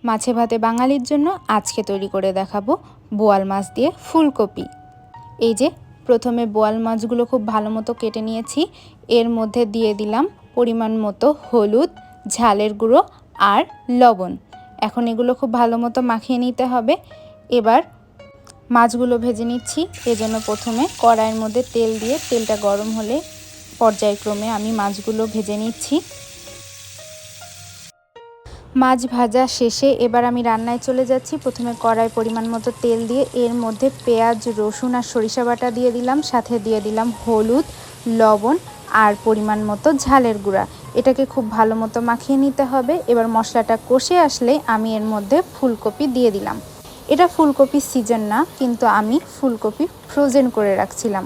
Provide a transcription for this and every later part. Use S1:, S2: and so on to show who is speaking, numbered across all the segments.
S1: মাছে ভাতে বাঙালির জন্য আজকে তৈরি করে দেখাবো বোয়াল মাছ দিয়ে ফুলকপি। এই যে প্রথমে বোয়াল মাছগুলো খুব ভালো মতো কেটে নিয়েছি। এর মধ্যে দিয়ে দিলাম পরিমাণ মতো হলুদ, ঝালের গুঁড়ো আর লবণ। এখন এগুলো খুব ভালো মতো মাখিয়ে নিতে হবে। এবার মাছগুলো ভেজে নিচ্ছি। এজন্য প্রথমে কড়াইয়ের মধ্যে তেল দিয়ে তেলটা গরম হলে পর্যায়ক্রমে আমি মাছগুলো ভেজে নিচ্ছি। মাছ ভাজা শেষে এবার আমি রান্নায় চলে যাচ্ছি। প্রথমে কড়াই পরিমাণ মতো তেল দিয়ে এর মধ্যে পেঁয়াজ, রসুন আর সরিষা বাটা দিয়ে দিলাম, সাথে দিয়ে দিলাম হলুদ, লবণ আর পরিমাণ মতো ঝালের গুঁড়া। এটাকে খুব ভালো মতো মাখিয়ে নিতে হবে। এবার মশলাটা কষে আসলে আমি এর মধ্যে ফুলকপি দিয়ে দিলাম। এটা ফুলকপির সিজন না, কিন্তু আমি ফুলকপি ফ্রোজেন করে রাখছিলাম।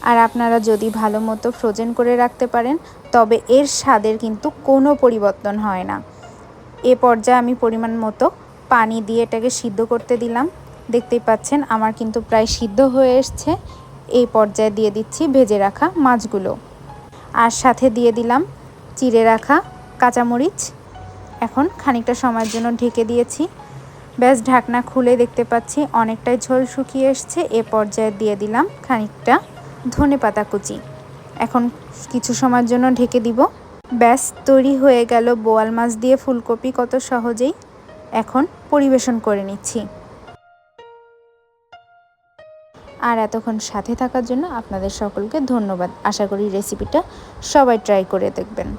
S1: আর আপনারা যদি ভালো মতো ফ্রোজেন করে রাখতে পারেন তবে এর স্বাদের কিন্তু কোনো পরিবর্তন হয় না। এ পর্যায়ে আমি পরিমাণ মতো পানি দিয়ে এটাকে সিদ্ধ করতে দিলাম। দেখতেই পাচ্ছেন আমার কিন্তু প্রায় সিদ্ধ হয়ে এসছে। এই পর্যায়ে দিয়ে দিচ্ছি ভেজে রাখা মাছগুলো, আর সাথে দিয়ে দিলাম চিড়ে রাখা কাঁচামরিচ। এখন খানিকটা সময়ের জন্য ঢেকে দিয়েছি। ব্যাস ঢাকনা খুলে দেখতে পাচ্ছি অনেকটাই ঝোল শুকিয়ে এসছে। এ পর্যায়ে দিয়ে দিলাম খানিকটা ধনেপাতা কুচি। এখন কিছু সময়ের জন্য ঢেকে দিব। ব্যাস তৈরি হয়ে গেল বোয়াল মাছ দিয়ে ফুলকপি, কত সহজেই। এখন পরিবেশন করে নিচ্ছি। আর এতক্ষণ সাথে থাকার জন্য আপনাদের সকলকে ধন্যবাদ। আশা করি রেসিপিটা সবাই ট্রাই করে দেখবেন।